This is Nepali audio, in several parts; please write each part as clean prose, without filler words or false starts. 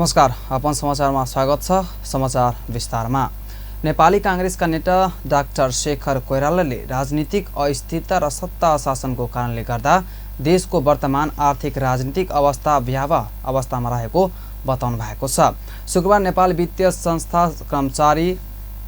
नमस्कार, अपन समाचारमा स्वागत छ। समाचार विस्तारमा। नेपाली कांग्रेसका नेता डाक्टर शेखर कोइरालाले राजनीतिक अस्थिरता र सत्ता शासनको कारणले गर्दा देशको वर्तमान आर्थिक राजनीतिक अवस्था भयावह अवस्थामा रहेको बताउनु भएको छ। शुक्रबार नेपाल वित्तीय संस्था कर्मचारी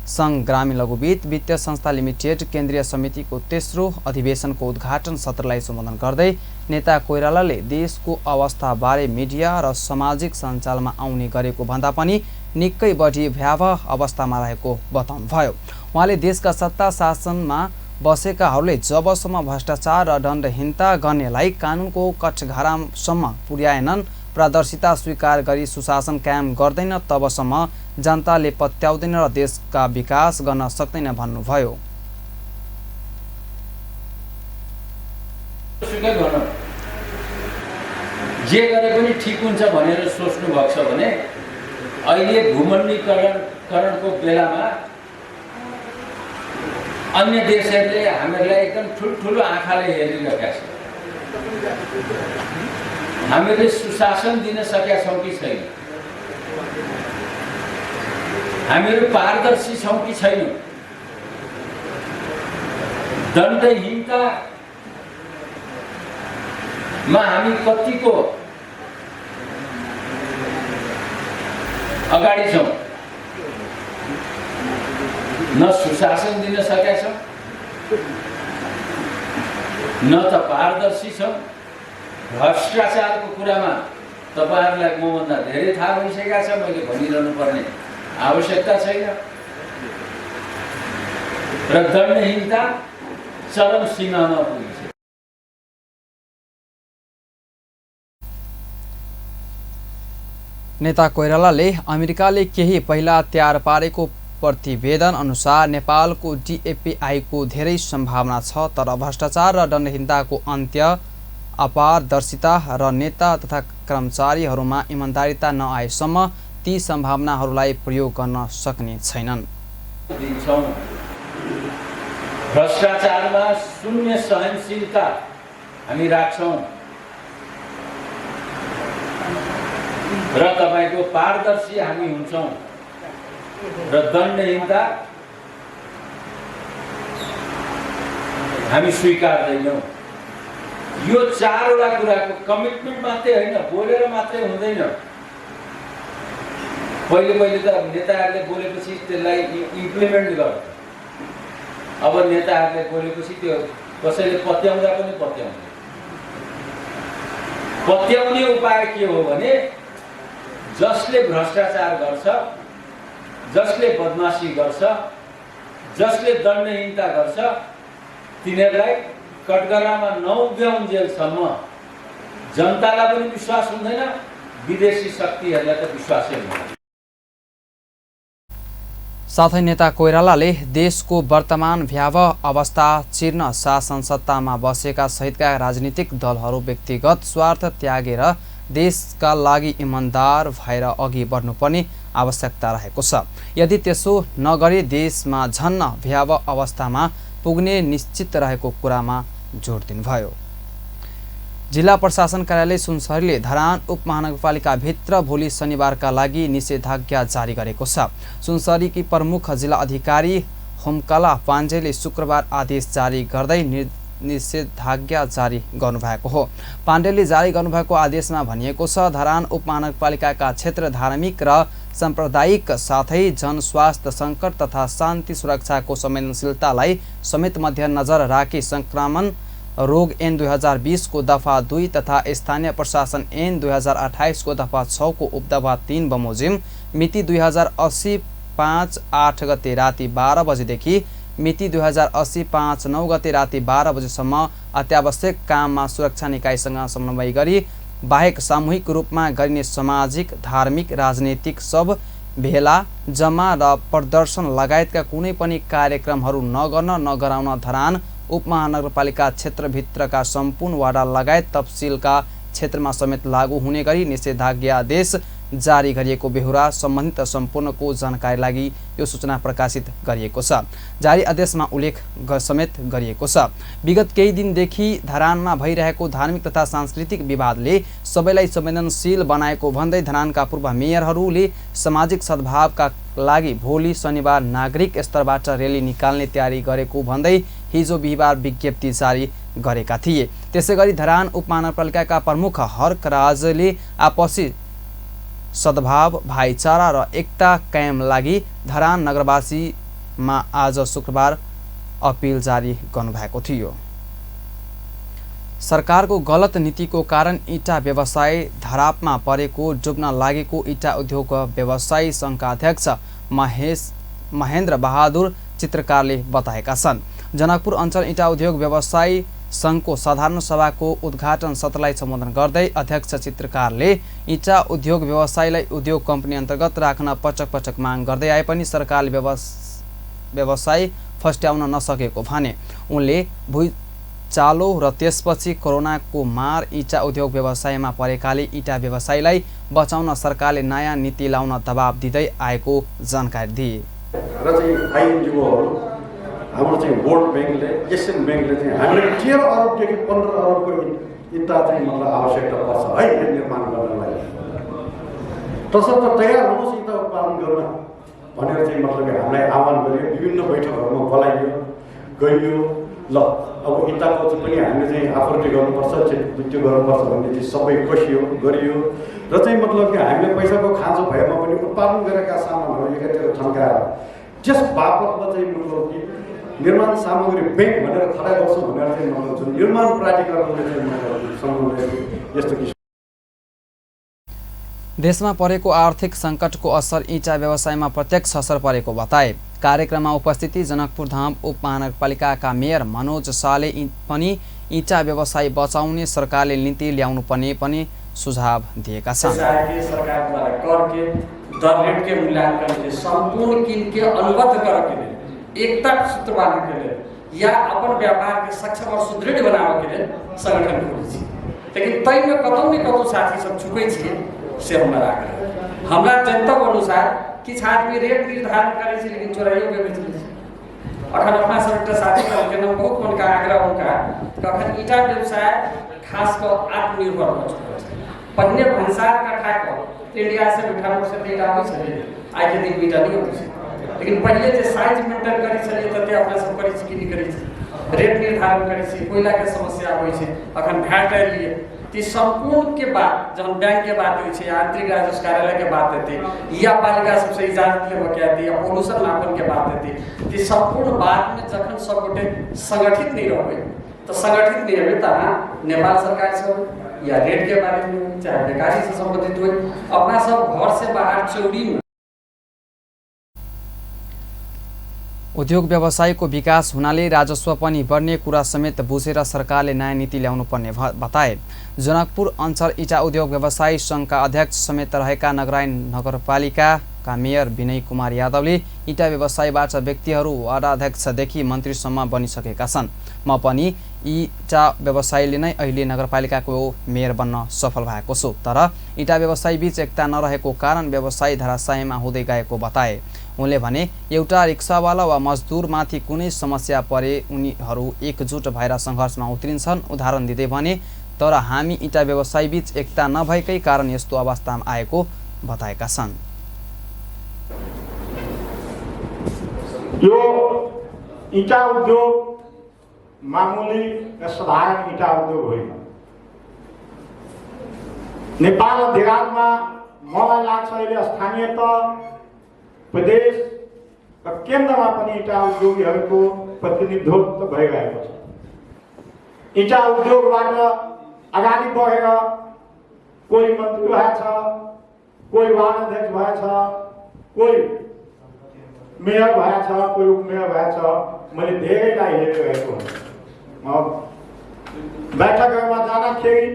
संघ ग्रामीण लघुवित्त वित्तीय संस्था लिमिटेड केन्द्रीय समितिको तेस्रो अधिवेशनको उद्घाटन सत्रलाई सम्बोधन गर्दै नेता कोइरालाले देशको अवस्थाबारे मिडिया र सामाजिक सञ्जालमा आउने गरेको भन्दा पनि निकै बढी भयावह अवस्थामा रहेको बताउनुभयो। उहाँले देशका सत्ता शासनमा बसेकाहरूले जबसम्म भ्रष्टाचार र दण्डहीनता गर्नेलाई कानुनको कठघरासम्म पुर्याएनन्, पारदर्शिता स्वीकार गरी सुशासन कायम गर्दैन, तबसम्म जनताले पत्याउँदैन र देशका विकास गर्न सक्दैन भन्नुभयो। जे गरे पनि ठिक हुन्छ भनेर सोच्नु भएको छ भने अहिले भूमण्डलीकरणको बेलामा अन्य देशहरूले हामीहरूलाई एकदम ठुल्ठुलो आँखाले हेरिरहेका छन्। हामीले सुशासन दिन सकेका छौँ कि छैन, हामीहरू पारदर्शी छौँ कि छैनौँ, दण्डहीनतामा हामी कतिको अगाडि छौँ, न सुशासन दिन सकेका छौँ, न त पारदर्शी छौँ। भ्रष्टाचारको कुरामा तपाईहरुलाई मभन्दा धेरै थाहा भइसकेका छ, मैले भनिरहनु पर्ने आवश्यकता छैन। र दण्डहीनता चरम सीमामा पुगिन्छ। नेता कोइरालाले अमेरिकाले केही पहिला तयार पारेको प्रतिवेदन अनुसार नेपालको डीएपीआईको धेरै सम्भावना छ, तर भ्रष्टाचार र दण्डहीनताको अन्त्य, अपारदर्शिता र नेता तथा कर्मचारीहरूमा इमानदारिता नआएसम्म ती सम्भावनाहरूलाई प्रयोग गर्न सक्ने छैनन्। भ्रष्टाचारमा शून्य सहनशीलता हामी राख्छौँ र तपाईको पारदर्शी हामी हुन्छौँ र दण्डहीनता हामी स्वीकार्दैनौँ। यो चारवटा कुराको कमिटमेन्ट मात्रै होइन, बोलेर मात्रै हुँदैन। पहिले त नेताहरूले बोलेपछि त्यसलाई इम्प्लिमेन्ट गर्छ। अब नेताहरूले बोलेपछि त्यो कसैले पत्याउँदा पनि पत्याउने उपाय के हो भने जसले भ्रष्टाचार गर्छ, जसले बदमाशी गर्छ, जसले दण्डहीनता गर्छ, तिनीहरूलाई कटघरामा 9 जेलसम्म जनतालाई पनि विश्वास हुँदैन, विदेशी शक्तिहरूलाई त विश्वासै हुँदैन। साथै नेता कोइरालाले देशको वर्तमान भयावह अवस्था चिर्न शासन सत्तामा बसेका सहितका राजनीतिक दलहरू व्यक्तिगत स्वार्थ त्यागेर देशका लागि इमानदार भएर अघि बढ्नुपर्ने आवश्यकता रहेको छ। यदि त्यसो नगरे देशमा झन्न भयावह अवस्थामा पुग्ने निश्चित रहेको कुरामा जोड दिनुभयो। जिल्ला प्रशासन कार्यालय सुनसरीले धरान उपमहानगरपालिका भित्र भोलि शनिबारका लागि निषेधाज्ञा जारी गरेको छ। सुनसरीकी प्रमुख जिल्ला अधिकारी होमकला पाण्डेले शुक्रबार आदेश जारी गर्दै निषेधाज्ञा जारी गर्नुभएको हो। पाण्डेले जारी गर्नुभएको आदेशमा भनिएको छ, धरान उपमहानगरपालिकाका क्षेत्र धार्मिक र साम्प्रदायिक साथै जनस्वास्थ्य सङ्कट तथा शान्ति सुरक्षाको संवेदनशीलतालाई समेत मध्यनजर राखी संक्रमण रोग ऐन 2020 को दफा 2 तथा स्थानीय प्रशासन ऐन 2028 को दफा 6 को उपदफा 3 बमोजिम मिति 2080 5/8 गते राति 12 बजेदेखि मिति 2080 5/9 गते राति 12 बजेसम्म अत्यावश्यक काममा सुरक्षा निकायसँग समन्वय गरी बाहेक सामूहिक रूपमा गरिने सामाजिक, धार्मिक, राजनीतिक सब भेला, जम्मा र प्रदर्शन लगायतका कुनै पनि कार्यक्रमहरू नगराउन धरान उपमहानगरपालिका क्षेत्रभित्रका सम्पूर्ण वाडा लगायत तहसिलका क्षेत्रमा समेत लागू हुने गरी निषेधाज्ञा आदेश जारी गरिएको बेहोरा सम्बन्धित सम्पूर्णको जानकारी लागि यो सूचना प्रकाशित गरिएको छ। जारी आदेशमा उल्लेख समेत गरिएको छ। विगत केही दिनदेखि धरानमा भइरहेको धार्मिक तथा सांस्कृतिक विवादले सबैलाई संवेदनशील बनाएको भन्दै धरानका पूर्व मेयरहरूले सामाजिक सद्भावका लागि भोलि शनिबार नागरिक स्तरबाट रैली निकाल्ने तयारी गरेको भन्दै हिजो बिहिबार विज्ञप्ति जारी गरेका थिए। त्यसैगरी धरान उपमहानगरपालिकाका प्रमुख हर्क राजले आपसी सद्भाव, भाइचारा र एकता कायम लागि धरान नगरवासीमा आज शुक्रबार अपिल जारी गर्नुभएको थियो। सरकारको गलत नीतिको कारण इँटा व्यवसाय धरापमा परेको डुब्न लागेको इँटा उद्योग व्यवसायी सङ्घका अध्यक्ष महेन्द्र बहादुर चित्रकारले बताएका छन्। जनकपुर अञ्चल इँटा उद्योग व्यवसायी सङ्घको साधारण सभाको उद्घाटन सत्रलाई सम्बोधन गर्दै अध्यक्ष चित्रकारले इँटा उद्योग व्यवसायीलाई उद्योग कम्पनी अन्तर्गत राख्न पटक पटक माग गर्दै आए पनि सरकारले व्यवसाय फस्ट्याउन नसकेको भने। उनले भुइँचालो र त्यसपछि कोरोनाको मार इँटा उद्योग व्यवसायमा परेकाले इँटा व्यवसायीलाई बचाउन सरकारले नयाँ नीति लाउन दबाब दिँदै आएको जानकारी दिए। हाम्रो चाहिँ वर्ल्ड ब्याङ्कले, एसियन ब्याङ्कले चाहिँ हामीले 13 अरबदेखि 15 अरबको इँटा चाहिँ मतलब आवश्यकता पर्छ है यो निर्माण गर्नलाई। तसर्थ तयार हुनुहोस् इँटा उत्पादन गर्न भनेर चाहिँ मतलब हामीलाई आह्वान गरियो। विभिन्न बैठकहरूमा बोलाइयो, गइयो। ल अब इँटाको पनि हामीले चाहिँ आपूर्ति गर्नुपर्छ, त्यो गर्नुपर्छ भन्ने चाहिँ सबै कसियो, गरियो र चाहिँ मतलब कि हामीले पैसाको खाँचो भएमा पनि उत्पादन गरेका सामानहरू एकातिर थन्काएर त्यस बापतमा चाहिँ मतलब कि निर्माण सामग्री ब्याङ्क भनेर खडा गर्छ भनेर चाहिँ मतलब जुन निर्माण प्राधिकरणले चाहिँ मतलब यस्तो किसिम देशमा परेको आर्थिक सङ्कटको असर इँटा व्यवसायमा प्रत्यक्ष असर परेको बताए। कार्यक्रममा उपस्थिति जनकपुर धाम उपमहानगरपालिकाका मेयर मनोज शाहले पनि इँटा व्यवसाय बचाउने सरकारले नीति ल्याउनु पर्ने पनि सुझाव दिएका छन्। सरकारद्वारा कर के दर रेट के मूल्यांकन के संपूर्ण किनके अनुबद्ध करके एकता सूत्र बांधे के लिए या अपन व्यापार के सक्षम और सुदृढ़ बनावे के लिए संगठन खोले छी। लेकिन तय में कतौ न कतौ साथी सब चुके छी से हमरा आग्रह हमरा जनतक अनुसार किछ आदमी रेट निर्धारण करे छी लेकिन चोराइयो के बेच लै छी। अखन अपना सब एकटा साथी के नाम बहुत उनका आग्रह उनका कखन ईटा व्यवसाय खास कर आत्मनिर्भर हो चुका है। पन्ने भंसार का ठाक इंडिया से मिठापुर से ईटा आबै छै, आइ के दिन ईटा नहीं होय छै। लेकिन पहले जे साइज मेंटेन करै छलिए तते अपना सब करै छी कि नहीं करै छी, रेट निर्धारण करै छी, कोयला के समस्या होय छै, अखन भैट एलिए ती संपूर्ण के बाद जब बैंक के बात होय छै, आंतरिक राजस्व कार्यालय के बात हेतै या पालिका सबसे इजाजत लेबे के हेतै या पोल्यूशन मापन के बात हेतै, ती संपूर्ण बात में जखन सब गोटे संगठित नहीं रहबै तो संगठित नहीं हेबै त नेपाल सरकार से या रेट के बारे में चाहे बेकारी से संबंधित हो अपना सब घर से बाहर चौड़ी में उद्योग व्यवसायको विकास हुनाले राजस्व पनि बढ्ने कुरा समेत बुझेर सरकारले नयाँ नीति ल्याउनु पर्ने बताए। जनकपुर अञ्चल इँटा उद्योग व्यवसायी सङ्घका अध्यक्ष समेत रहेका नगरायन नगरपालिकाका मेयर विनय कुमार यादवले इँटा व्यवसायबाट व्यक्तिहरू वडाध्यक्षदेखि मन्त्रीसम्म बनिसकेका छन्। म पनि इँटा व्यवसायीले नै अहिले नगरपालिकाको मेयर बन्न सफल भएको छु, तर इँटा व्यवसायी बीच एकता नरहेको कारण व्यवसाय धराशायीमा हुँदै गएको बताए। उनले भने एउटा रिक्सावाला वा मजदुरमाथि कुनै समस्या परे उनीहरू एकजुट भएर सङ्घर्षमा उत्रिन्छन्। उदाहरण दिँदै भने तर हामी इँटा व्यवसायी बीच एकता नभएकै कारण यस्तो अवस्थामा आएको बताएका छन्। यो इँटा उद्योग मामुली साधारण इँटा उद्योग होइन। नेपाल अधिराजमा मलाई लाग्छ अहिले स्थानीय तह प्रदेश र केन्द्रमा पनि इँटा उद्योगीहरूको प्रतिनिधित्व भइरहेको छ। इँटा उद्योगबाट अगाडि बढेर कोही मन्त्री भएछ, कोही वार्ड अध्यक्ष भएछ, कोही मेयर भएछ, कोही उपमेयर भएछ। मैले धेरैलाई हेरिरहेको बैठकहरूमा जाँदाखेरि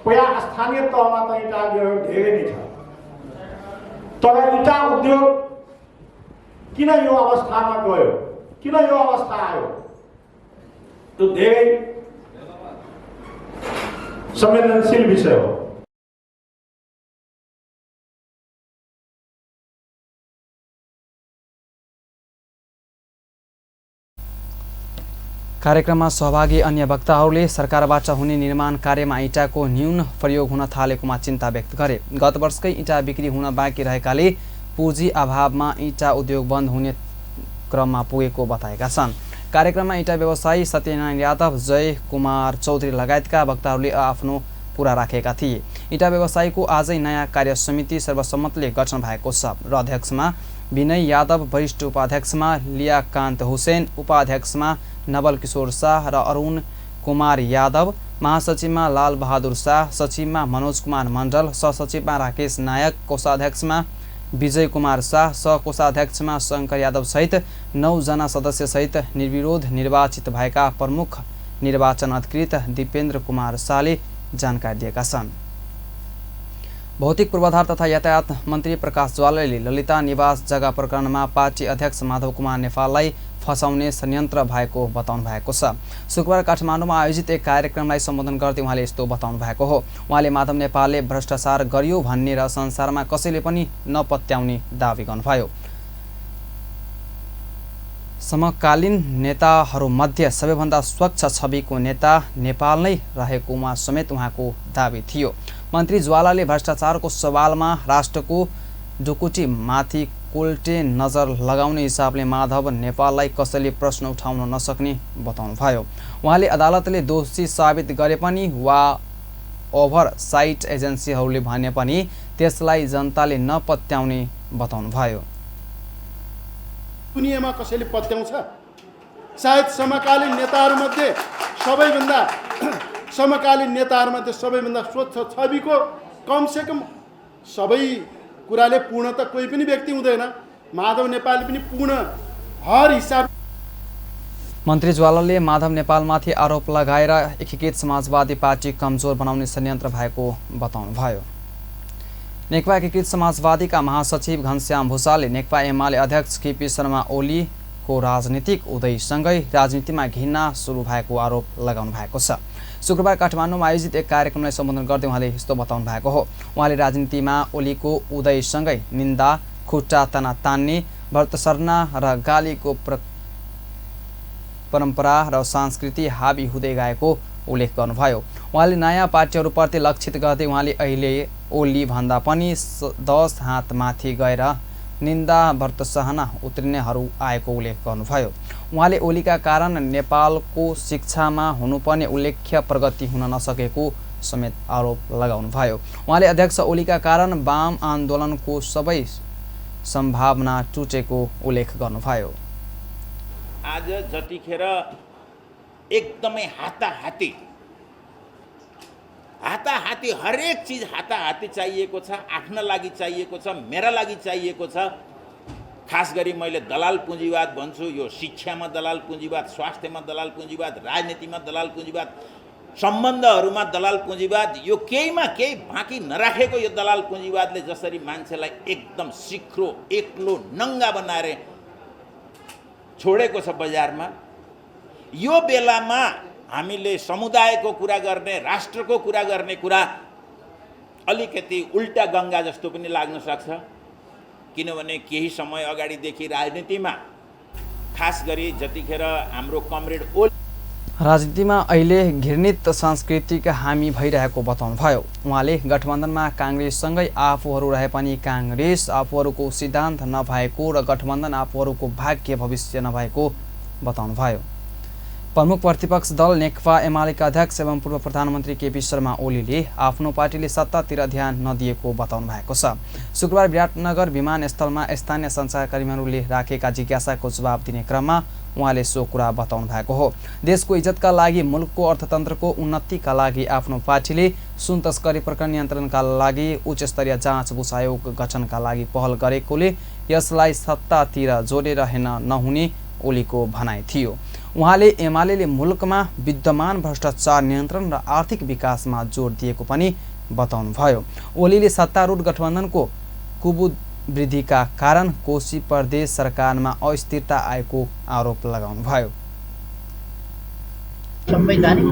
पहिला स्थानीय तहमा त इँटा उद्योग धेरै नै छ, तर इँटा उद्योग किन यो अवस्थामा गयो, किन यो अवस्था आयो, त्यो धेरै संवेदनशील विषय हो। कार्यक्रममा सहभागी अन्य वक्ताहरूले सरकारबाट हुने निर्माण कार्यमा इँटाको न्यून प्रयोग हुन थालेकोमा चिन्ता व्यक्त गरे। गत वर्षकै इँटा बिक्री हुन बाँकी रहेकाले पुँजी अभावमा इँटा उद्योग बन्द हुने क्रममा पुगेको बताएका छन्। कार्यक्रममा इँटा व्यवसायी सत्यनारायण यादव, जय कुमार चौधरी लगायतका वक्ताहरूले आफ्नो कुरा राखेका थिए। इँटा व्यवसायीको आजै नयाँ कार्य समिति सर्वसम्मतले गठन भएको छ र अध्यक्षमा विनय यादव, वरिष्ठ उपाध्यक्षमा लियाकान्त हुसेन, उपाध्यक्षमा नवल किशोर शाह र अरुण कुमार यादव, महासचिवमा लाल बहादुर शाह, सचिवमा मनोज कुमार मण्डल, सहसचिवमा राकेश नायक, कोषाध्यक्षमा विजय कुमार शाह, सहकोषाध्यक्षमा शङ्कर यादव सहित 9 जना सदस्यसहित निर्विरोध निर्वाचित भएका प्रमुख निर्वाचन अधिकृत दिपेन्द्र कुमार शाहले जानकारी दिएका छन्। भौतिक पूर्वाधार तथा यातायात मन्त्री प्रकाश ज्वालाले ललिता निवास जग्गा प्रकरणमा पार्टी अध्यक्ष माधव कुमार नेपाललाई फसाउने षड्यन्त्र भएको बताउनु भएको छ। शुक्रबार काठमाडौँमा आयोजित एक कार्यक्रमलाई सम्बोधन गर्दै उहाँले यस्तो बताउनु भएको हो। उहाँले माधव नेपालले भ्रष्टाचार गरियो भन्ने र संसारमा कसैले पनि नपत्याउने दावी गर्नुभयो। समकालीन नेताहरूमध्ये सबैभन्दा स्वच्छ छविको नेता नेपाल नै रहेकोमा समेत उहाँको दावी थियो। मन्त्री ज्वालाले भ्रष्टाचारको सवालमा राष्ट्रको ढुकुटीमाथि उल्टे नजर लगाउने हिसाबले माधव नेपाललाई कसैले प्रश्न उठाउन नसक्ने बताउनुभयो। उहाँले अदालतले दोषी साबित गरे पनि वा ओभरसाइट एजेन्सीहरूले भने पनि त्यसलाई जनताले नपत्याउने बताउनुभयो। दुनियाँमा कसैले पत्याउँछ? सायद समकालीन नेताहरूमध्ये सबैभन्दा स्वच्छ छविको कमसेकम सबै कुराले पूर्ण त कोही पनि व्यक्ति हुँदैन। माधव नेपाल पनि पूर्ण हर हिसाब। मन्त्री ज्वालाले माधव नेपालमाथि आरोप लगाएर एकीकृत समाजवादी पार्टी कमजोर बनाउने षड्यन्त्र भएको बताउनुभयो। नेकपा एकीकृत समाजवादीका महासचिव घनश्याम भूषालले नेकपा एमाले अध्यक्ष केपी शर्मा ओलीको राजनीतिक उदयसँगै राजनीतिमा घृणा सुरु भएको आरोप लगाउनु भएको छ। शुक्रबार काठमाडौँमा आयोजित एक कार्यक्रमलाई सम्बोधन गर्दै उहाँले यस्तो बताउनु भएको हो। उहाँले राजनीतिमा ओलीको उदयसँगै निन्दा, खुट्टा तान्ने, भर्तसर्ना र गालीको परम्परा र संस्कृति हाबी हुँदै गएको उल्लेख गर्नुभयो। उहाँले नयाँ पार्टीहरूप्रति लक्षित गर्दै उहाँले अहिले ओली भन्दा पनि 10 हात माथि गएर निन्दा भर्तसहना उत्रिनेहरू आएको उल्लेख गर्नुभयो। उहाँले ओलीका कारण नेपालको शिक्षामा हुनुपर्ने उल्लेख्य प्रगति हुन नसकेको समेत आरोप लगाउनुभयो। उहाँले अध्यक्ष ओलीका कारण वाम आन्दोलनको सबै सम्भावना टुटेको उल्लेख गर्नुभयो। आज जतिखेर एकदमै हाताहाती हरेक चिज हाताहाती चाहिएको छ, आफ्ना लागि चाहिएको छ, मेरा लागि चाहिएको छ। खास गरी मैले दलाल पुँजीवाद भन्छु। यो शिक्षामा दलाल पुँजीवाद, स्वास्थ्यमा दलाल पुँजीवाद, राजनीतिमा दलाल पुँजीवाद, सम्बन्धहरूमा दलाल पुँजीवाद, यो केहीमा केही बाँकी नराखेको यो दलाल पुँजीवादले जसरी मान्छेलाई एकदम सिक्रो, एक्लो, नङ्गा बनाएर छोडेको छ बजारमा, यो बेलामा हामीले समुदायको कुरा गर्ने, राष्ट्रको कुरा गर्ने कुरा अलिकति उल्टा गङ्गा जस्तो पनि लाग्न सक्छ। किनभने केही समय अगाडिदेखि राजनीतिमा खास गरी जतिखेर हाम्रो कमरेड राजनीतिमा अहिले घृणित सांस्कृतिक हामी भइरहेको बताउनुभयो। उहाँले गठबन्धनमा काङ्ग्रेससँगै आफूहरू रहे पनि काङ्ग्रेस आफूहरूको सिद्धान्त नभएको र गठबन्धन आफूहरूको भाग्य भविष्य नभएको बताउनुभयो। प्रमुख प्रतिपक्ष दल नेकपा एमालेका अध्यक्ष एवं पूर्व प्रधानमन्त्री केपी शर्मा ओलीले आफ्नो पार्टीले सत्तातिर ध्यान नदिएको बताउनु भएको छ। शुक्रबार विराटनगर विमानस्थलमा स्थानीय सञ्चारकर्मीहरूले राखेका जिज्ञासाको जवाब दिने क्रममा उहाँले सो कुरा बताउनु भएको हो। देशको इज्जतका लागि, मुलुकको अर्थतन्त्रको उन्नतिका लागि आफ्नो पार्टीले सुन तस्करी प्रकरण नियन्त्रणका लागि उच्च स्तरीय जाँचबुझ आयोग गठनका लागि पहल गरेकोले यसलाई सत्तातिर जोडेर हेर्न नहुने ओलीको भनाइ थियो। उहाँले एमालेले मुलुकमा विद्यमान भ्रष्टाचार नियन्त्रण र आर्थिक विकासमा जोड दिएको पनि बताउनुभयो। ओलीले सत्तारूढ गठबन्धनको कुबुद्धिका कारण कोशी प्रदेश सरकारमा अस्थिरता आएको आरोप लगाउनुभयो। संवैधानिक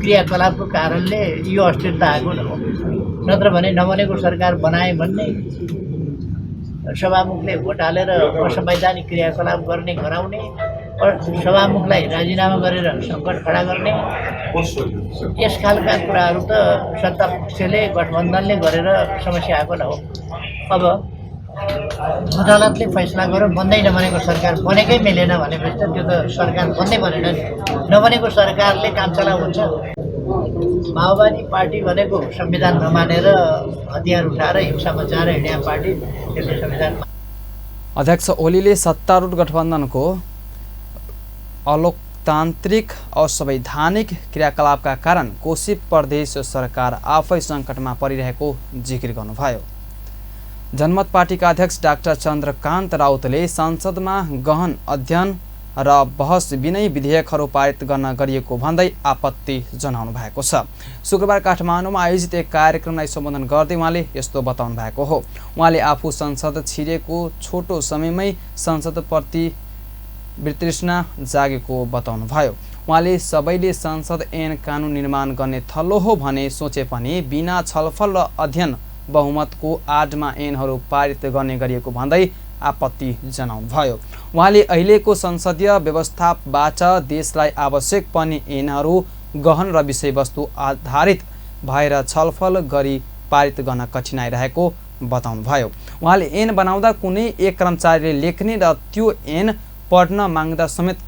क्रियाकलापको कारणले यो अस्थिरता आएको हो, नत्र भने नबनेको सरकार बनाए भन्ने सभामुखले भोट हालेर असंवैधानिक क्रियाकलाप गर्ने गराउने सभामुखलाई राजीनामा गरेर सङ्कट खडा गर्ने यस खालका कुराहरू त सत्ता पक्षले गठबन्धनले गरेर समस्या आएको न हो। अब अदालतले फैसला गर्यो बन्दै नबनेको सरकार बनेकै मिलेन भनेपछि त त्यो त सरकार बन्दै बनेन नि। नबनेको सरकारले काम चलाउ हुन्छ। माओवादी पार्टी भनेको संविधान नमानेर हतियार उठाएर हिंसा मचाएर हिँड्ने पार्टी, त्यसले संविधान। अध्यक्ष ओलीले सत्तारूढ गठबन्धनको अलोकतान्त्रिक असंवैधानिक क्रियाकलापका कारण कोशी प्रदेश सरकार आफै सङ्कटमा परिरहेको जिकिर गर्नुभयो। जनमत पार्टीका अध्यक्ष डाक्टर चन्द्रकान्त राउतले संसदमा गहन अध्ययन र बहस बिनै विधेयकहरू पारित गर्न गरिएको भन्दै आपत्ति जनाउनु भएको छ। शुक्रबार काठमाडौँमा आयोजित एक कार्यक्रमलाई सम्बोधन गर्दै उहाँले यस्तो बताउनु भएको हो। उहाँले आफू संसद छिरेको छोटो समयमै संसदप्रति वितृष्णा जागेको बताउनुभयो। उहाँले सबैले संसद ऐन कानुन निर्माण गर्ने थलो हो भने सोचे पनि बिना छलफल र अध्ययन बहुमतको आडमा ऐनहरू पारित गर्ने गरिएको भन्दै आपत्ति जनाउनुभयो। उहाँले अहिलेको संसदीय व्यवस्थाबाट देशलाई आवश्यक पर्ने ऐनहरू गहन र विषयवस्तु आधारित भएर छलफल गरी पारित गर्न कठिनाइ रहेको बताउनुभयो। उहाँले ऐन बनाउँदा कुनै एक कर्मचारीले लेख्ने र त्यो ऐन पढ्न माग्दा समेत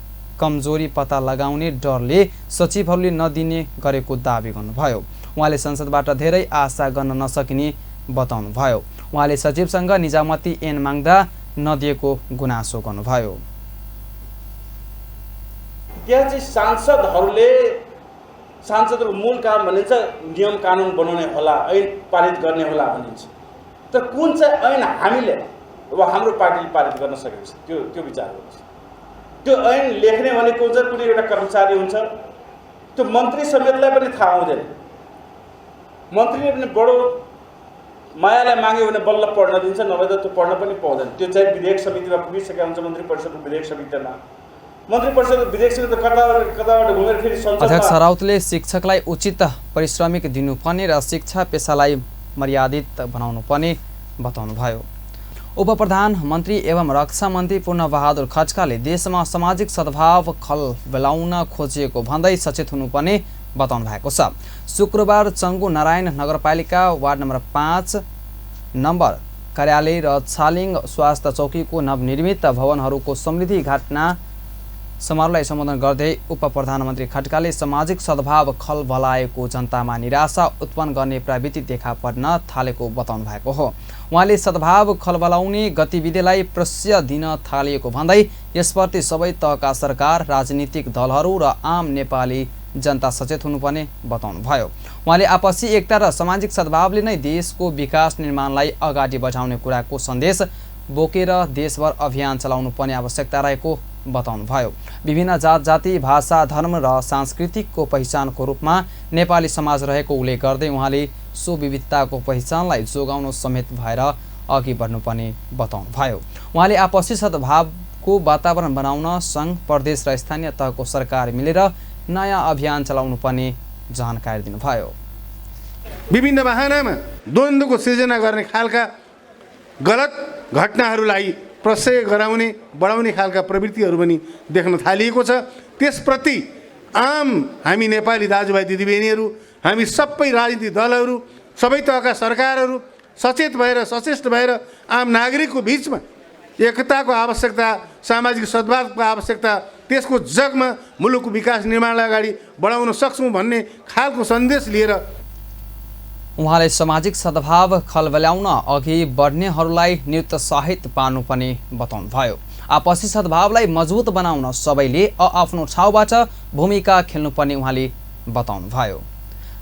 कमजोरी पत्ता लगाउने डरले सचिवहरूले नदिने गरेको दावी गर्नुभयो। उहाँले संसदबाट धेरै आशा गर्न नसकिने बताउनुभयो। उहाँले सचिवसँग निजामती ऐन माग्दा नदिएको गुनासो गर्नुभयो। त्यहाँ चाहिँ सांसदहरूको मूल काम भनिन्छ नियम कानुन बनाउने होला, ऐन पारित गर्ने होला भनिन्छ। तर कुन चाहिँ ऐन हामीले वा हाम्रो पार्टीले पारित गर्न सकेको छ त्यो विचार गर्नुहोस्। त्यो ऐन लेख्ने भनेको हुन्छ कुनै एउटा कर्मचारी हुन्छ, त्यो मन्त्री समेतलाई पनि थाहा हुँदैन। मन्त्रीले पनि बडो मायालाई माग्यो भने बल्ल पढ्न दिन्छ, नभए त त्यो पढ्न पनि पाउँदैन। त्यो चाहिँ विधेयक समितिमा पुगिसकेको हुन्छ, मन्त्री परिषदको विधेयक समितिमा। मन्त्री परिषदको विधेयक समिति कताबाट घुमेर फेरि संसदमा। अध्यक्ष राउतले शिक्षकलाई उचित पारिश्रमिक दिनुपर्ने र शिक्षा पेसालाई मर्यादित बनाउनु पर्ने बताउनुभयो। उपप्रधानमन्त्री एवं रक्षा मन्त्री पूर्णबहादुर खड्काले देशमा सामाजिक सद्भाव खलबलाउन खोजिएको भन्दै सचेत हुनुपर्ने बताउनु भएको छ। शुक्रबार चङ्गु नारायण नगरपालिका वार्ड नम्बर 5 नम्बर कार्यालय र छालिङ स्वास्थ्य चौकीको नवनिर्मित भवनहरूको समृद्धि घटना समारोहलाई सम्बोधन गर्दै उपप्रधानमन्त्री खड्काले सामाजिक सद्भाव खलबलाएको जनतामा निराशा उत्पन्न गर्ने प्रवृत्ति देखा पर्न थालेको बताउनु भएको हो। उहाँले सद्भाव खलबलाउने गतिविधिलाई प्रश्रय दिन थालिएको भन्दै यसप्रति सबै तहका सरकार, राजनीतिक दलहरू र आम नेपाली जनता सचेत हुनुपर्ने बताउनुभयो। उहाँले आपसी एकता र सामाजिक सद्भावले नै देशको विकास निर्माणलाई अगाडि बढाउने कुराको सन्देश बोकेर देशभर अभियान चलाउनु पर्ने आवश्यकता रहेको बताउनुभयो। विभिन्न जात जाति, भाषा, धर्म र सांस्कृतिकको पहिचानको रूपमा नेपाली समाज रहेको उल्लेख गर्दै उहाँले सो विविधताको पहिचानलाई जोगाउन समेत भएर अघि बढ्नुपर्ने बताउनुभयो। उहाँले आपसी सद्भावको वातावरण बनाउन सङ्घ, प्रदेश र स्थानीय तहको सरकार मिलेर नयाँ अभियान चलाउनु पर्ने जानकारी दिनुभयो। विभिन्न बहानामा द्वन्द्वको सृजना गर्ने खालका गलत घटनाहरूलाई प्रशय गराउने, बढाउने खालका प्रवृत्तिहरू पनि देख्न थालिएको छ। त्यसप्रति आम हामी नेपाली दाजुभाइ दिदीबहिनीहरू, हामी सबै राजनीतिक दलहरू, सबै तहका सरकारहरू सचेत भएर, सचेष्ट भएर आम नागरिकको बिचमा एकताको आवश्यकता, सामाजिक सद्भावको आवश्यकता, त्यसको जगमा मुलुकको विकास निर्माणलाई अगाडि बढाउन सक्छौँ भन्ने खालको सन्देश लिएर उहाँले सामाजिक सद्भाव खलबलाउन अघि बढ्नेहरूलाई निरुत्साहित पार्नुपर्ने बताउनुभयो। आपसी सद्भावलाई मजबुत बनाउन सबैले आफ्नो ठाउँबाट भूमिका खेल्नुपर्ने उहाँले बताउनुभयो।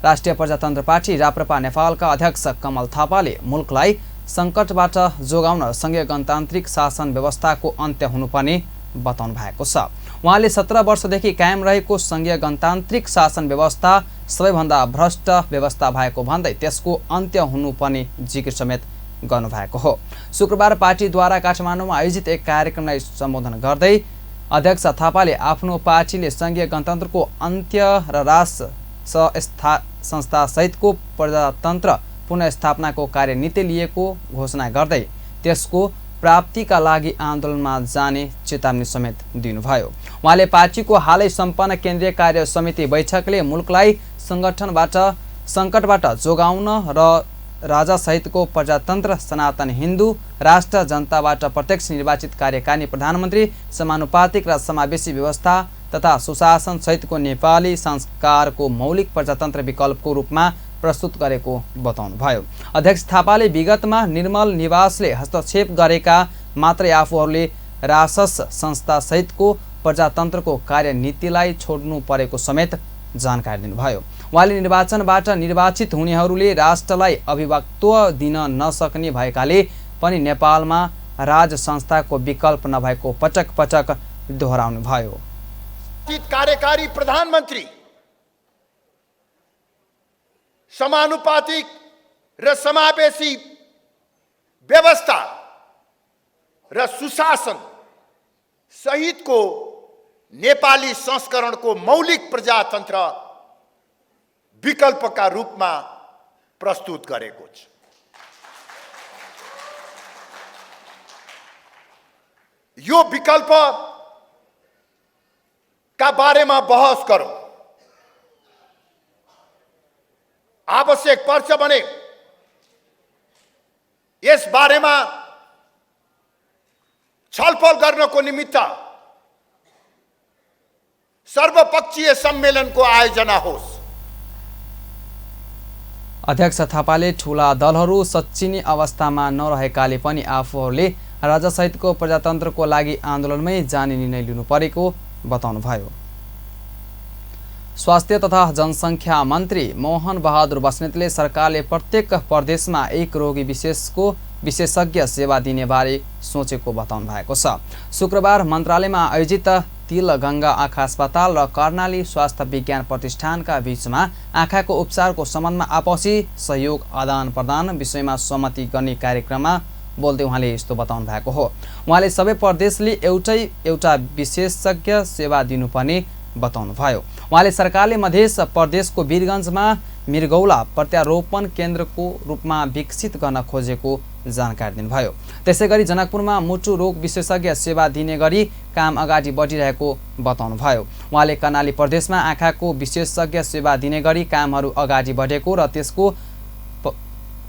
राष्ट्रिय प्रजातन्त्र पार्टी राप्रपा नेपालका अध्यक्ष कमल थापाले मुलुकलाई सङ्कटबाट जोगाउन सङ्घीय गणतान्त्रिक शासन व्यवस्थाको अन्त्य हुनुपर्ने बताउनु भएको छ। उहाँले 17 वर्षदेखि कायम रहेको सङ्घीय गणतान्त्रिक शासन व्यवस्था सबैभन्दा भ्रष्ट व्यवस्था भएको भन्दै त्यसको अन्त्य हुनुपर्ने जिकिर समेत गर्नुभएको हो। शुक्रबार पार्टीद्वारा काठमाडौँमा आयोजित एक कार्यक्रमलाई सम्बोधन गर्दै अध्यक्ष थापाले आफ्नो पार्टीले सङ्घीय गणतन्त्रको अन्त्य र राष्ट्र संस्थासहितको प्रजातन्त्र पुनर्स्थापनाको कार्यनीति लिएको घोषणा गर्दै त्यसको प्राप्तिका लागि आन्दोलनमा जाने चेतावनी समेत दिनुभयो। उहाँले पार्टीको हालै सम्पन्न केन्द्रीय कार्य समिति बैठकले मुलुकलाई सङ्कटबाट जोगाउन र राजासहितको प्रजातन्त्र सनातन हिन्दू राष्ट्र जनताबाट प्रत्यक्ष निर्वाचित कार्यकारिणी प्रधानमन्त्री समानुपातिक र समावेशी व्यवस्था तथा सुशासन सहितको नेपाली संस्कारको मौलिक प्रजातन्त्र विकल्पको रूपमा प्रस्तुत गरेको बताउनुभयो। अध्यक्ष थापाले विगतमा निर्मल निवासले हस्तक्षेप गरेका मात्रै आफूहरूले रासस संस्था सहितको प्रजातन्त्रको कार्यनीतिलाई छोड्नु परेको समेत जानकारी दिनुभयो। उहाँले निर्वाचनबाट निर्वाचित हुनेहरूले राष्ट्रलाई अभिव्यक्तित्व दिन नसक्ने भएकाले पनि नेपालमा राज संस्थाको विकल्प नभएको पटक पटक दोहोऱ्याउनुभयो। कार्यकारी प्रधानमन्त्री समानुपातिक र समावेशी व्यवस्था र सुशासन सहितको नेपाली संस्करणको मौलिक प्रजातन्त्र विकल्पका रूपमा प्रस्तुत गरेको छ। यो विकल्प का बारेमा बहस गरौँ। आवश्यक पर्छ भने यस बारेमा छलफल गर्नको निमित्त सर्वपक्षीय सम्मेलनको आयोजना होस्। अध्यक्ष थापाले ठूला दलहरू सच्चिने अवस्थामा नरहेकाले पनि आफूहरूले राजासहितको प्रजातन्त्रको लागि आन्दोलनमै जाने निर्णय लिनु परेको बताउनुभयो। स्वास्थ्य तथा जनसङ्ख्या मन्त्री मोहन बहादुर बस्नेतले सरकारले प्रत्येक प्रदेशमा एक रोगी विशेषज्ञ सेवा दिने बारे सोचेको बताउनु भएको छ। शुक्रबार मन्त्रालयमा आयोजित तिलगङ्गा आँखा अस्पताल र कर्णाली स्वास्थ्य विज्ञान प्रतिष्ठानका बीचमा आँखाको उपचारको सम्बन्धमा आपसी सहयोग आदान प्रदान विषयमा सहमति गर्ने कार्यक्रममा बोल्दै उहाँले यस्तो बताउनु भएको हो। उहाँले सबै प्रदेशले एउटा विशेषज्ञ सेवा दिनुपर्ने बताउनुभयो। उहाँले सरकारले मध्य प्रदेशको वीरगञ्जमा मृगौला प्रत्यारोपण केन्द्रको रूपमा विकसित गर्न खोजेको जानकारी दिनुभयो। त्यसैगरी जनकपुरमा मुटु रोग विशेषज्ञ सेवा दिने गरी काम अगाडि बढिरहेको बताउनुभयो। उहाँले कर्णाली प्रदेशमा आँखाको विशेषज्ञ सेवा दिने गरी कामहरू अगाडि बढेको र त्यसको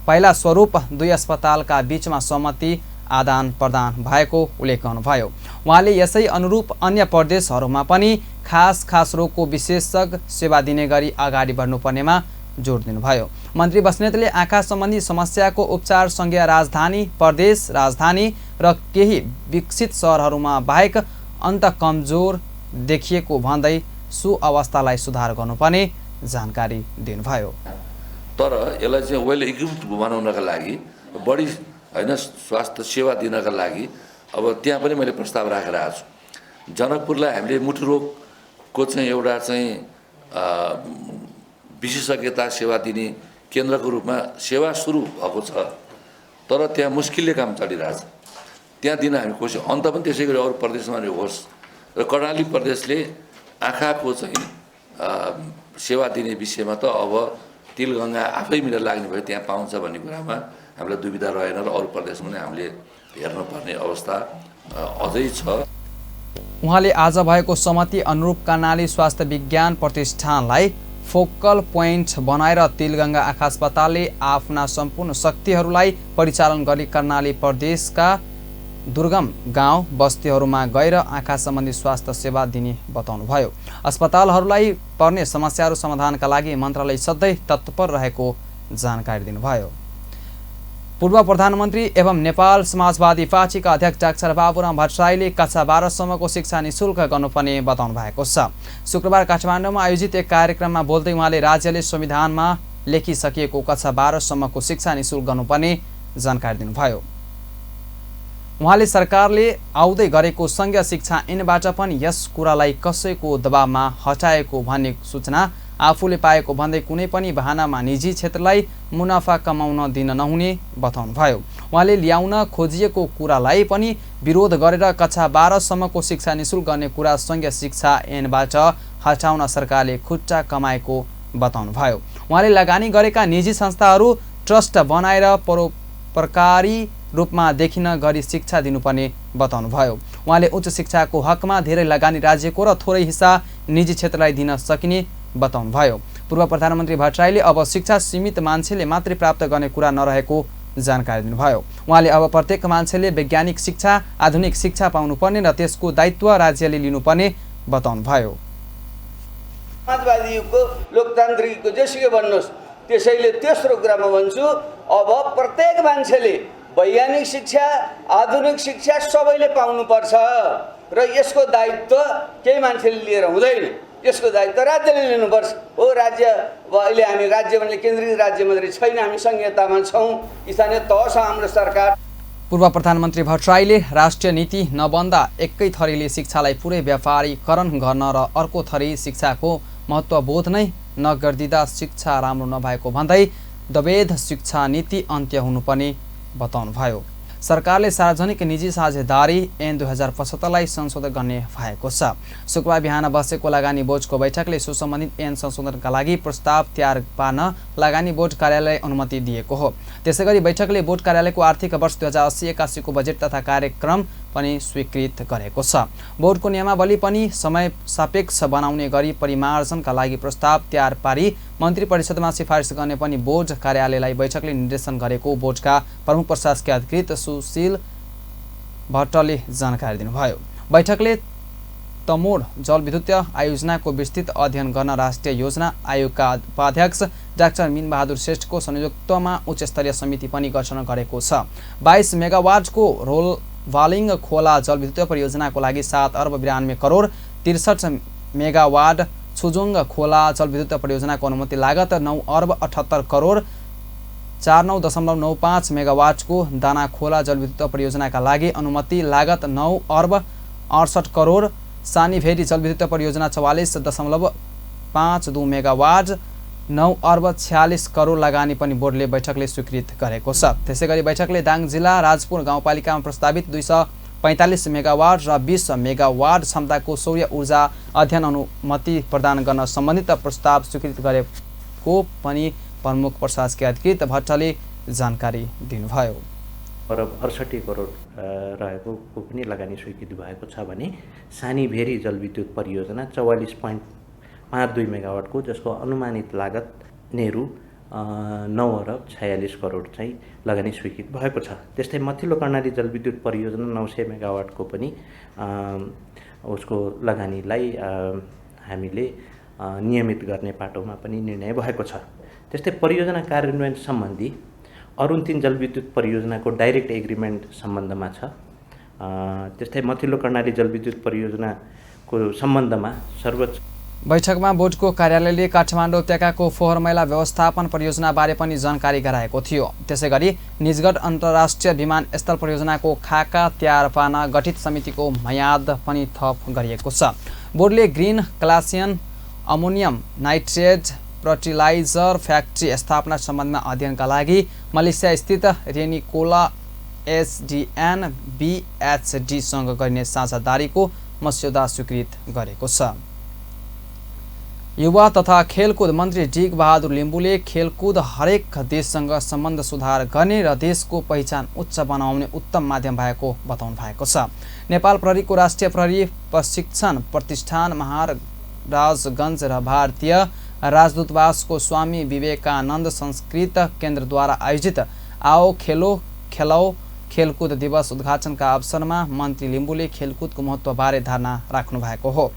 पहिला स्वरूप दुई अस्पतालका बीचमा सहमति आदान प्रदान भएको उल्लेख गर्नुभयो। उहाँले यसै अनुरूप अन्य प्रदेशहरूमा पनि खास रोगको विशेषज्ञ सेवा दिने गरी अगाडि बढ्नुपर्नेमा जोड दिनुभयो। मन्त्री बस्नेतले आँखा सम्बन्धी समस्याको उपचार सङ्घीय राजधानी प्रदेश राजधानी र केही विकसित सहरहरूमा बाहेक अन्त कमजोर देखिएको भन्दै सुअवस्थालाई सुधार गर्नुपर्ने जानकारी दिनुभयो। तर यसलाई चाहिँ वेल इक्विप्ड बनाउनका लागि बढी हैन स्वास्थ्य सेवा दिनका लागि अब त्यहाँ पनि मैले प्रस्ताव राखेर आएको छु। जनकपुरलाई हामीले मुटु रोगको चाहिँ एउटा चाहिँ विशेषज्ञता सेवा दिने केन्द्रको रूपमा सेवा सुरु भएको छ, तर त्यहाँ मुस्किलले काम चलिरहेछ। त्यहाँ दिन हामी कोसिस अन्त पनि त्यसै गरी अरू प्रदेशमा होस् र कर्णाली प्रदेशले आँखाको चाहिँ सेवा दिने विषयमा त अब तिलगङ्गा आफै मिलेर लाग्ने भयो त्यहाँ पाउँछ भन्ने कुरामा हामीलाई दुविधा रहेन र अरू प्रदेशमा नै हामीले हेर्नुपर्ने अवस्था अझै छ। उहाँले आज भएको सहमति अनुरूप कर्णाली स्वास्थ्य विज्ञान प्रतिष्ठानलाई फोकल पोइन्ट बनाएर तिलगङ्गा आँखा अस्पतालले आफ्ना सम्पूर्ण शक्तिहरूलाई परिचालन गरी कर्णाली प्रदेशका दुर्गम गाउँ बस्तीहरूमा गएर आँखा सम्बन्धी स्वास्थ्य सेवा दिने बताउनुभयो। अस्पतालहरूलाई पर्ने समस्याहरू समाधानका लागि मन्त्रालय सधैँ तत्पर रहेको जानकारी दिनुभयो। पूर्व प्रधानमन्त्री एवं नेपाल समाजवादी पार्टीका अध्यक्ष डाक्टर बाबुराम भट्टराईले कक्षा 12 सम्मको शिक्षा निशुल्क गर्नुपर्ने बताउनु भएको छ। शुक्रबार काठमाडौँमा आयोजित एक कार्यक्रममा बोल्दै उहाँले राज्यले संविधानमा लेखिसकिएको कक्षा 12 सम्मको शिक्षा निशुल्क गर्नुपर्ने जानकारी दिनुभयो। उहाँले सरकारले आउँदै गरेको संघीय शिक्षा ऐनबाट पनि यस कुरालाई कसैको दबावमा हटाएको भन्ने सूचना आफूले पाएको भन्दै कुनै पनि बहानामा निजी क्षेत्रलाई मुनाफा कमाउन दिन नहुने बताउनुभयो। उहाँले ल्याउन खोजिएको कुरालाई पनि विरोध गरेर कक्षा 12 सम्मको शिक्षा निशुल्क गर्ने कुरा संघीय शिक्षा ऐनबाट हटाउन सरकारले खुट्टा कमाएको बताउनुभयो। उहाँले लगानी गरेका निजी संस्थाहरू ट्रस्ट बनाएर परोपकारी रूपमा देखिन गरी शिक्षा दिनुपर्ने बताउनुभयो। उहाँले उच्च शिक्षाको हकमा धेरै लगानी राज्यको र थोरै हिस्सा निजी क्षेत्रलाई दिन सकिने बताउनुभयो। पूर्व प्रधानमन्त्री भट्टराईले अब शिक्षा सीमित मान्छेले मात्रै प्राप्त गर्ने कुरा नरहेको जानकारी दिनुभयो। उहाँले अब प्रत्येक मान्छेले वैज्ञानिक शिक्षा, आधुनिक शिक्षा पाउनुपर्ने र त्यसको दायित्व राज्यले लिनुपर्ने बताउनुभयो। समाजवादी युगको लोकतान्त्रिकको जेसुकै भन्नुहोस्, त्यसैले तेस्रो कुरामा भन्छु, अब प्रत्येक मान्छेले वैज्ञानिक शिक्षा, आधुनिक शिक्षा सबैले पाउनुपर्छ र यसको दायित्व केही मान्छेले लिएर हुँदैन, यसको दायित्व राज्यले लिनुपर्छ। हो, राज्य अहिले हामी राज्य भन्ने केन्द्रीय राज्य मात्रै छैन, हामी संहितामा छौँ, स्थानीय तह छ हाम्रो सरकार। पूर्व प्रधानमन्त्री भट्टराईले राष्ट्रिय नीति नबन्दा एकै थरीले शिक्षालाई पुरै व्यापारीकरण गर्न र अर्को थरी शिक्षाको महत्त्वबोध नै नगरिदिँदा शिक्षा राम्रो नभएको भन्दै दवेध शिक्षा नीति अन्त्य हुनुपर्ने बताउनुभयो। सरकारले सार्वजनिक निजी साझेदारी ऐन 2075लाई संशोधन गर्ने भएको छ। शुक्रबार बिहान बसेको लगानी बोर्डको बैठकले सुसम्बन्धित ऐन संशोधनका लागि प्रस्ताव तयार पार्न लगानी बोर्ड कार्यालयलाई अनुमति दिएको हो। त्यसैगरी बैठकले बोर्ड कार्यालयको आर्थिक वर्ष 2080-81 को बजेट तथा कार्यक्रम पनि स्वीकृत गरेको छ। बोर्डको नियमावली पनि समय सापेक्ष बनाउने गरी परिमार्जनका लागि प्रस्ताव तयार पारी मन्त्री परिषदमा सिफारिस गर्ने पनि बोर्ड कार्यालयलाई बैठकले निर्देशन गरेको बोर्डका प्रमुख प्रशासकीय अधिकृत सुशील भट्टले जानकारी दिनुभयो। बैठकले तमोड जलविद्युत आयोजनाको विस्तृत अध्ययन गर्न राष्ट्रिय योजना आयोगका उपाध्यक्ष डाक्टर मिनबहादुर श्रेष्ठको संयुक्तमा उच्चस्तरीय समिति पनि गठन गरेको छ। 22 मेगावाटको रोलवालिङ खोला जलविद्युत परियोजनाको लागि 7 अर्ब 92 करोड, 63 मेगावाट छुजुङ खोला जलविद्युत परियोजनाको अनुमति लागत 9 अर्ब 78 करोड, 49.95 मेगावाटको दाना खोला जलविद्युत परियोजनाका लागि अनुमति लागत 9 अर्ब 68 करोड, सानी भेरी जलविद्युत परियोजना 44.52 मेगावाट 9 अर्ब 46 करोड लगानी पनि बोर्डले बैठकले स्वीकृत गरेको छ। त्यसैगरी बैठकले दाङ जिल्ला राजपुर गाउँपालिकामा प्रस्तावित 245 मेगावाट र 20 मेगावाट क्षमताको सौर्य ऊर्जा अध्ययन अनुमति प्रदान गर्न सम्बन्धित प्रस्ताव स्वीकृत गरेको पनि प्रमुख प्रशासकीय अधिकृत भट्टले जानकारी दिनुभयो। अर्ब 68 करोड रहेको पनि लगानी स्वीकृति भएको छ भने सानी भेरी जलविद्युत परियोजना 44.52 मेगावाटको जसको अनुमानित लागत नेहरू 9 अर्ब 46 करोड चाहिँ लगानी स्वीकृत भएको छ। त्यस्तै मथिल्लो कर्णाली जलविद्युत परियोजना 900 मेगावाटको पनि उसको लगानीलाई हामीले नियमित गर्ने पाटोमा पनि निर्णय भएको छ। त्यस्तै परियोजना कार्यान्वयन सम्बन्धी अरुण 3 जलविद्युत परियोजनाको डाइरेक्ट एग्रिमेन्ट सम्बन्धमा छ। त्यस्तै मथिल्लो कर्णाली जलविद्युत परियोजनाको सम्बन्धमा सर्वोच्च बैठकमा बोर्डको कार्यालयले काठमाडौँ उपत्यकाको फोहोर मैला व्यवस्थापन परियोजनाबारे पनि जानकारी गराएको थियो। त्यसैगरी निजगढ अन्तर्राष्ट्रिय विमानस्थल परियोजनाको खाका तयार पार्न गठित समितिको म्याद पनि थप गरिएको छ। बोर्डले ग्रिन क्लासियन अमोनियम नाइट्रेट फर्टिलाइजर फ्याक्ट्री स्थापना सम्बन्धमा अध्ययनका लागि मलेसिया स्थित रेनिकोला SDN BHD सँग गरिने साझेदारीको मस्यौदा स्वीकृत गरेको छ। युवा तथा खेलकुद मन्त्री डिग बहादुर लिम्बुले खेलकुद हरेक देशसँग सम्बन्ध सुधार गर्ने र देशको पहिचान उच्च बनाउने उत्तम माध्यम भएको बताउनु भएको छ। नेपाल प्रहरीको राष्ट्रिय प्रहरी प्रशिक्षण प्रतिष्ठान महाराजगञ्ज र भारतीय राजदूतावासको स्वामी विवेकानन्द संस्कृत केन्द्रद्वारा आयोजित आओ खेलो खेलौ खेलकुद दिवस उद्घाटनका अवसरमा मन्त्री लिम्बुले खेलकुदको महत्त्वबारे धारणा राख्नु भएको हो।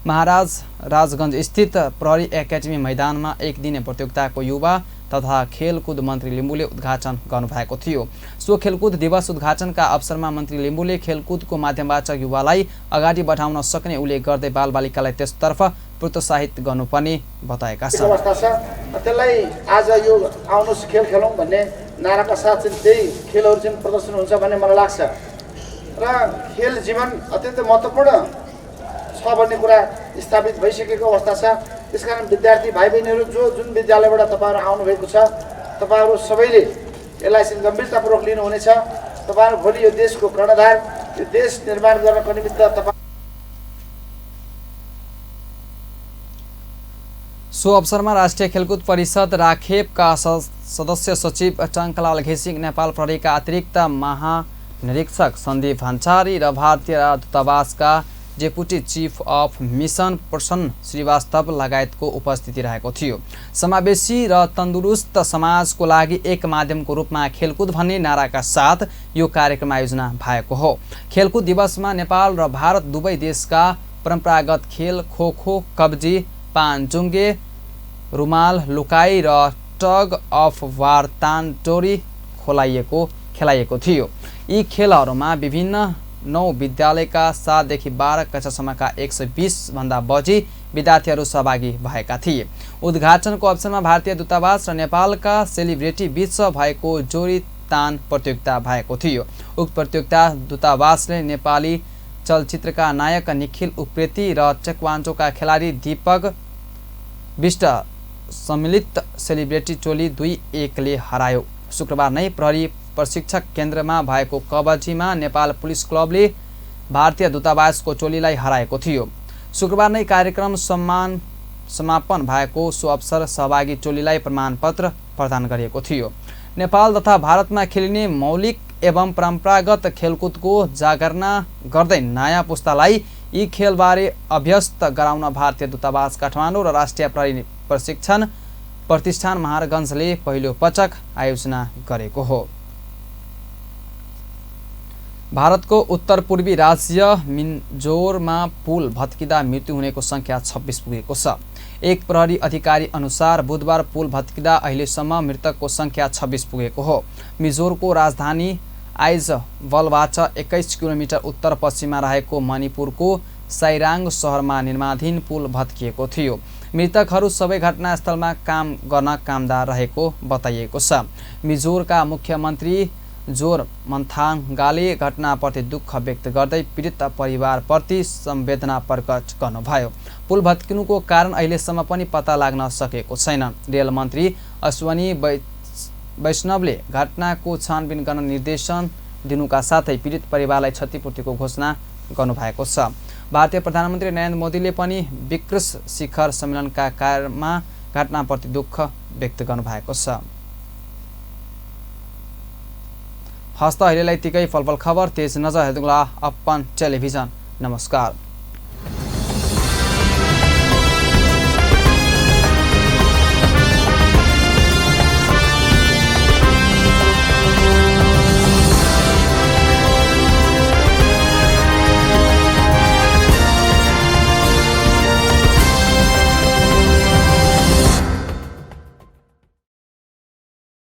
महाराजगञ्ज स्थित प्रहरी एकाडेमी मैदानमा एक दिने प्रतियोगिताको युवा तथा खेलकुद मन्त्री लिम्बुले उद्घाटन गर्नुभएको थियो। सो खेलकुद दिवस उद्घाटनका अवसरमा मन्त्री लिम्बुले खेलकुदको माध्यमबाट युवालाई अगाडि बढाउन सक्ने उल्लेख गर्दै बालबालिकालाई त्यसतर्फ प्रोत्साहित गर्नुपर्ने बताएका छन्। अवस्था छ, त्यसलाई आज यो आउनुहोस् खेल खेलौँ भन्ने नाराका साथ चाहिँ त्यही खेलहरू चाहिँ प्रदर्शन हुन्छ भन्ने मलाई लाग्छ र खेल जीवन अत्यन्तै महत्त्वपूर्ण छ भन्ने कुरा स्थापित भइसकेको अवस्था छ। त्यसकारण विद्यार्थी भाइ बहिनीहरू जुन विद्यालयबाट तपाईँहरू आउनुभएको छ, तपाईँहरू सबैले यसलाई चाहिँ गम्भीरतापूर्वक लिनुहुनेछ। तपाईँहरू भोलि यो देशको कर्णधार, यो देश निर्माण गर्नको निमित्त सो अवसरमा राष्ट्रिय खेलकुद परिषद राखेपका सदस्य सचिव टङ्कलाल घिसिङ, नेपाल प्रहरीका अतिरिक्त महानिरीक्षक सन्दीप भन्सारी र भारतीय दूतावासका डेपुटी चिफ अफ मिसन प्रसन्न श्रीवास्तव लगायतको उपस्थिति रहेको थियो। समावेशी र तन्दुरुस्त समाजको लागि एक माध्यमको रूपमा खेलकुद भन्ने नाराका साथ यो कार्यक्रम आयोजना भएको हो। खेलकुद दिवसमा नेपाल र भारत दुवै देशका परम्परागत खेल खो खो, कब्जी, पानजुङ्गे, रुमाल लुकाई र टग अफ वार तान डोरी खेलाइएको थियो। यी खेलहरूमा विभिन्न 9 विद्यालयका 7 देखि 12 कक्षासम्मका 120 भन्दा बढी विद्यार्थीहरू सहभागी भएका थिए। उद्घाटनको अवसरमा भारतीय दूतावास र नेपालका सेलिब्रिटी बीच भएको जोडी तान प्रतियोगिता भएको थियो। उक्त प्रतियोगिता दूतावासले नेपाली चलचित्रका नायक निखिल उप्रेती र टेक्वान्डोका खेलाडी दीपक विष्ट सम्मिलित सेलिब्रिटी टोली 2-1 ले हरायो। शुक्रबार नै प्रहरी प्रशिक्षक केन्द्रमा भएको कबड्डीमा नेपाल पुलिस क्लबले भारतीय दूतावासको टोलीलाई हराएको थियो। शुक्रबार नै कार्यक्रम समापन भएको सो अवसर सहभागी टोलीलाई प्रमाणपत्र प्रदान गरिएको थियो। नेपाल तथा भारतमा खेलिने मौलिक एवं परम्परागत खेलकुदको जागरना गर्दै नयाँ पुस्तालाई यी खेलबारे अभ्यस्त गराउन भारतीय दूतावास काठमाडौँ र राष्ट्रिय प्रहरी प्रशिक्षण प्रतिष्ठान महाराजगञ्जले पहिलो पटक आयोजना गरेको हो। भारतको उत्तर पूर्वी राज्य मिजोरमा पुल भत्किँदा मृत्यु हुनेको संख्या 26 पुगेको छ। एक प्रहरी अधिकारी अनुसार बुधबार पुल भत्किँदा अहिलेसम्म मृतकको संख्या 26 पुगेको हो। मिजोरको राजधानी आइजवलबाट 21 किलोमिटर उत्तर पश्चिममा रहेको मणिपुरको साइराङ सहरमा निर्माणाधीन पुल भत्किएको थियो। मृतकहरू सबै घटनास्थलमा काम गर्न कामदार रहेको बताइएको छ। मिजोरका मुख्यमन्त्री जोर मन्थाङ्गाले घटनाप्रति दुःख व्यक्त गर्दै पीडित परिवारप्रति संवेदना प्रकट गर्नुभयो। पुल भत्किनुको कारण अहिलेसम्म पनि पत्ता लाग्न सकेको छैन। रेल मन्त्री अश्वनी वैष्णवले घटनाको छानबिन गर्न निर्देशन दिनुका साथै पीडित परिवारलाई क्षतिपूर्तिको घोषणा गर्नुभएको छ। भारतीय प्रधानमन्त्री नरेन्द्र मोदीले पनि ब्रिक्स शिखर सम्मेलनका कार्यमा घटनाप्रति दुःख व्यक्त गर्नुभएको छ। हस्त अहिलेलाई यतिकै। फलफल खबर तेज नजर हेर्नुला अपन टेलिभिजन। नमस्कार।